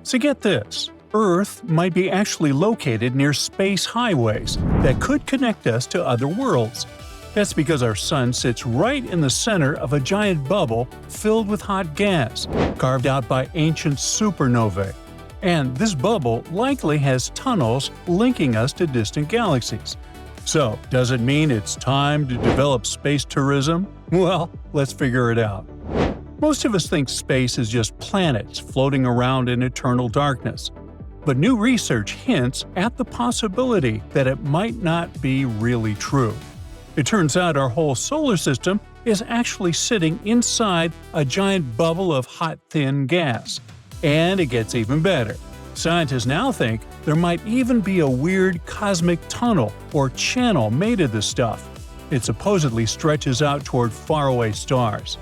So get this, Earth might be actually located near space highways that could connect us to other worlds. That's because our sun sits right in the center of a giant bubble filled with hot gas, carved out by ancient supernovae. And this bubble likely has tunnels linking us to distant galaxies. So, does it mean it's time to develop space tourism? Well, let's figure it out. Most of us think space is just planets floating around in eternal darkness. But new research hints at the possibility that it might not be really true. It turns out our whole solar system is actually sitting inside a giant bubble of hot, thin gas. And it gets even better. Scientists now think there might even be a weird cosmic tunnel or channel made of this stuff. It supposedly stretches out toward faraway stars.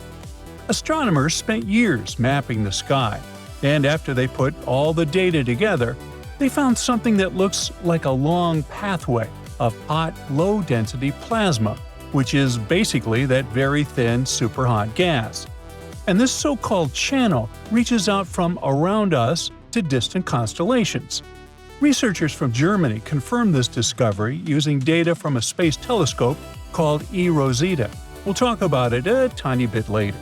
Astronomers spent years mapping the sky, and after they put all the data together, they found something that looks like a long pathway of hot, low-density plasma, which is basically that very thin, superhot gas. And this so-called channel reaches out from around us to distant constellations. Researchers from Germany confirmed this discovery using data from a space telescope called eRosetta. We'll talk about it a tiny bit later.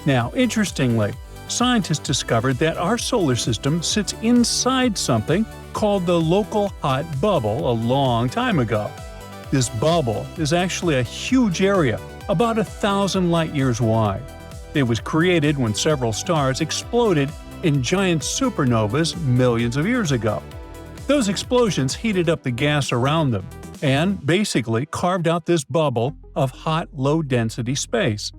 Now, interestingly, scientists discovered that our solar system sits inside something called the local hot bubble a long time ago. This bubble is actually a huge area, about 1,000 light-years wide. It was created when several stars exploded in giant supernovas millions of years ago. Those explosions heated up the gas around them and basically carved out this bubble of hot, low-density space.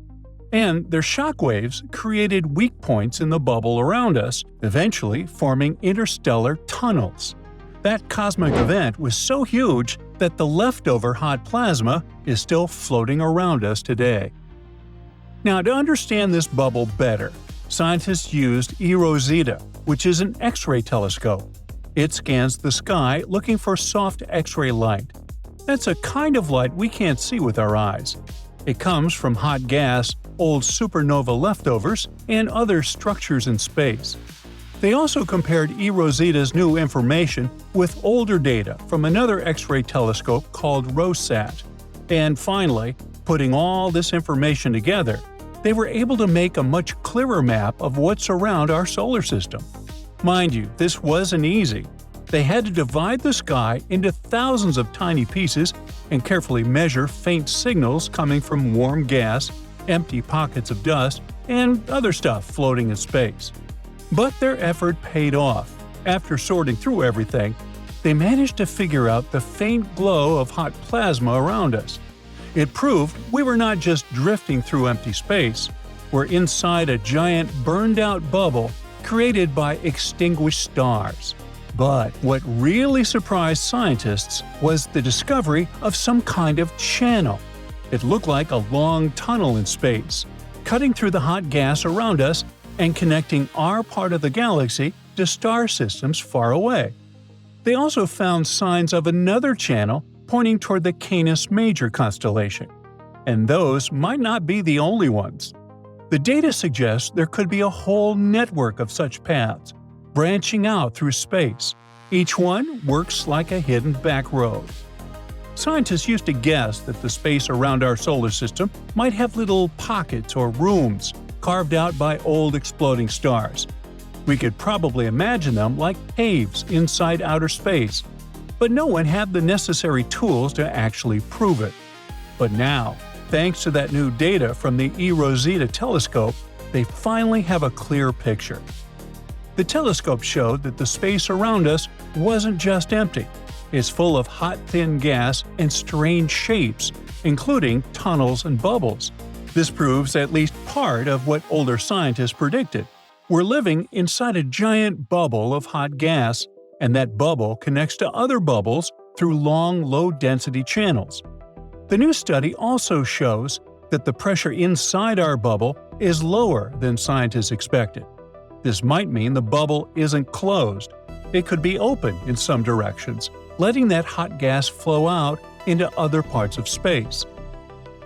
And their shock waves created weak points in the bubble around us, eventually forming interstellar tunnels. That cosmic event was so huge that the leftover hot plasma is still floating around us today. Now, to understand this bubble better, scientists used eRosetta, which is an X-ray telescope. It scans the sky looking for soft X-ray light. That's a kind of light we can't see with our eyes. It comes from hot gas, old supernova leftovers, and other structures in space. They also compared eRosetta's new information with older data from another X-ray telescope called ROSAT. And finally, putting all this information together, they were able to make a much clearer map of what's around our solar system. Mind you, this wasn't easy. They had to divide the sky into thousands of tiny pieces and carefully measure faint signals coming from warm gas, empty pockets of dust, and other stuff floating in space. But their effort paid off. After sorting through everything, they managed to figure out the faint glow of hot plasma around us. It proved we were not just drifting through empty space. We're inside a giant burned-out bubble created by extinguished stars. But what really surprised scientists was the discovery of some kind of channel. It looked like a long tunnel in space, cutting through the hot gas around us and connecting our part of the galaxy to star systems far away. They also found signs of another channel pointing toward the Canis Major constellation. And those might not be the only ones. The data suggests there could be a whole network of such paths, branching out through space. Each one works like a hidden back road. Scientists used to guess that the space around our solar system might have little pockets or rooms carved out by old exploding stars. We could probably imagine them like caves inside outer space, but no one had the necessary tools to actually prove it. But now, thanks to that new data from the eRosetta telescope, they finally have a clear picture. The telescope showed that the space around us wasn't just empty. It's full of hot, thin gas and strange shapes, including tunnels and bubbles. This proves at least part of what older scientists predicted. We're living inside a giant bubble of hot gas, and that bubble connects to other bubbles through long, low-density channels. The new study also shows that the pressure inside our bubble is lower than scientists expected. This might mean the bubble isn't closed. It could be open in some directions, letting that hot gas flow out into other parts of space.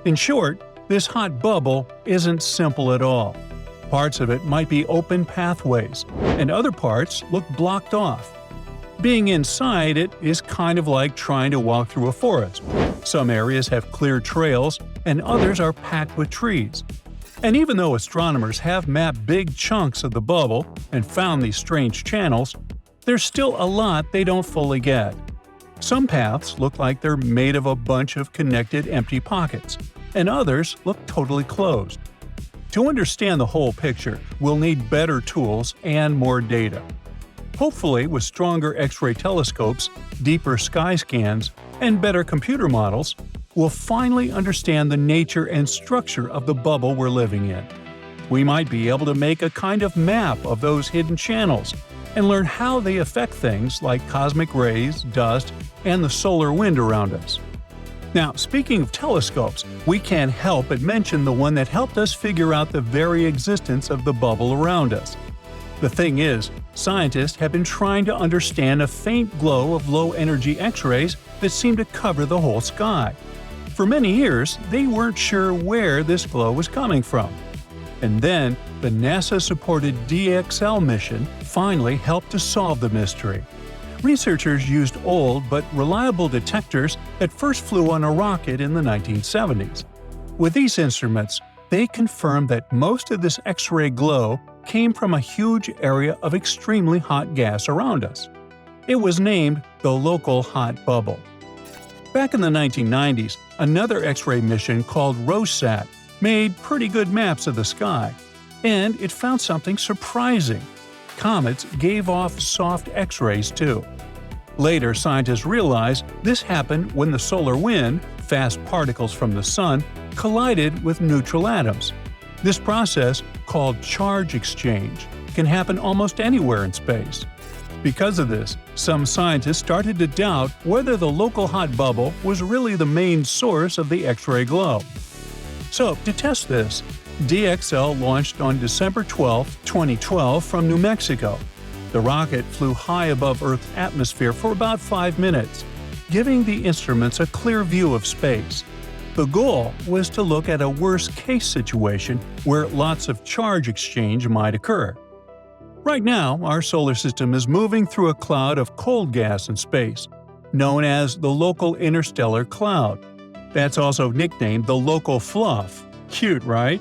In short, this hot bubble isn't simple at all. Parts of it might be open pathways, and other parts look blocked off. Being inside it is kind of like trying to walk through a forest. Some areas have clear trails, and others are packed with trees. And even though astronomers have mapped big chunks of the bubble and found these strange channels, there's still a lot they don't fully get. Some paths look like they're made of a bunch of connected empty pockets, and others look totally closed. To understand the whole picture, we'll need better tools and more data. Hopefully, with stronger X-ray telescopes, deeper sky scans, and better computer models, we'll finally understand the nature and structure of the bubble we're living in. We might be able to make a kind of map of those hidden channels and learn how they affect things like cosmic rays, dust, and the solar wind around us. Now, speaking of telescopes, we can't help but mention the one that helped us figure out the very existence of the bubble around us. The thing is, scientists have been trying to understand a faint glow of low-energy X-rays that seem to cover the whole sky. For many years, they weren't sure where this glow was coming from. And then, the NASA-supported DXL mission finally helped to solve the mystery. Researchers used old but reliable detectors that first flew on a rocket in the 1970s. With these instruments, they confirmed that most of this X-ray glow came from a huge area of extremely hot gas around us. It was named the local hot bubble. Back in the 1990s, another X-ray mission called ROSAT made pretty good maps of the sky, and it found something surprising. Comets gave off soft X-rays too. Later, scientists realized this happened when the solar wind, fast particles from the sun, collided with neutral atoms. This process, called charge exchange, can happen almost anywhere in space. Because of this, some scientists started to doubt whether the local hot bubble was really the main source of the X-ray glow. So, to test this, DXL launched on December 12, 2012 from New Mexico. The rocket flew high above Earth's atmosphere for about 5 minutes, giving the instruments a clear view of space. The goal was to look at a worst-case situation where lots of charge exchange might occur. Right now, our solar system is moving through a cloud of cold gas in space, known as the local interstellar cloud. That's also nicknamed the local fluff. Cute, right?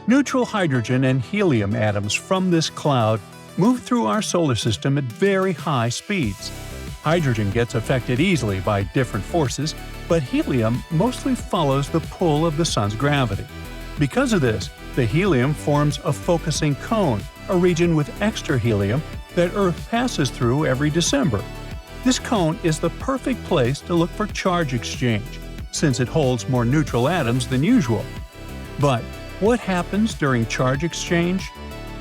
Neutral hydrogen and helium atoms from this cloud move through our solar system at very high speeds. Hydrogen gets affected easily by different forces, but helium mostly follows the pull of the sun's gravity. Because of this, the helium forms a focusing cone, a region with extra helium that Earth passes through every December. This cone is the perfect place to look for charge exchange, since it holds more neutral atoms than usual. But what happens during charge exchange?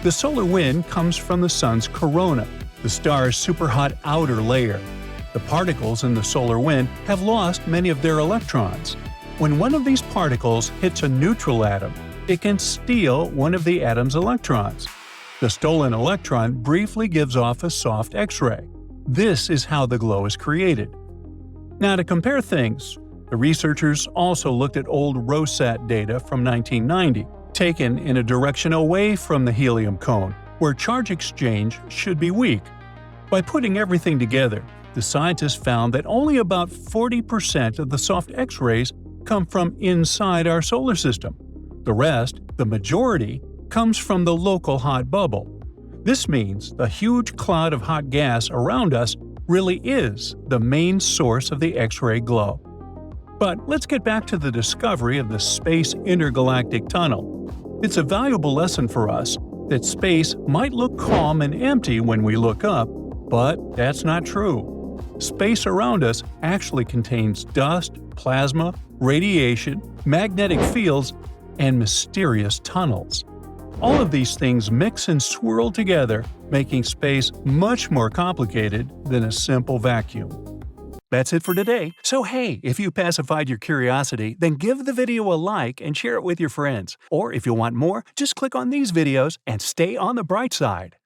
The solar wind comes from the sun's corona, the star's superhot outer layer. The particles in the solar wind have lost many of their electrons. When one of these particles hits a neutral atom, it can steal one of the atom's electrons. The stolen electron briefly gives off a soft X-ray. This is how the glow is created. Now, to compare things, the researchers also looked at old ROSAT data from 1990, taken in a direction away from the helium cone, where charge exchange should be weak. By putting everything together, the scientists found that only about 40% of the soft X-rays come from inside our solar system. The rest, the majority, comes from the local hot bubble. This means the huge cloud of hot gas around us really is the main source of the X-ray glow. But let's get back to the discovery of the Space Intergalactic Tunnel. It's a valuable lesson for us that space might look calm and empty when we look up, but that's not true. Space around us actually contains dust, plasma, radiation, magnetic fields, and mysterious tunnels. All of these things mix and swirl together, making space much more complicated than a simple vacuum. That's it for today. So hey, if you pacified your curiosity, then give the video a like and share it with your friends. Or if you want more, just click on these videos and stay on the bright side.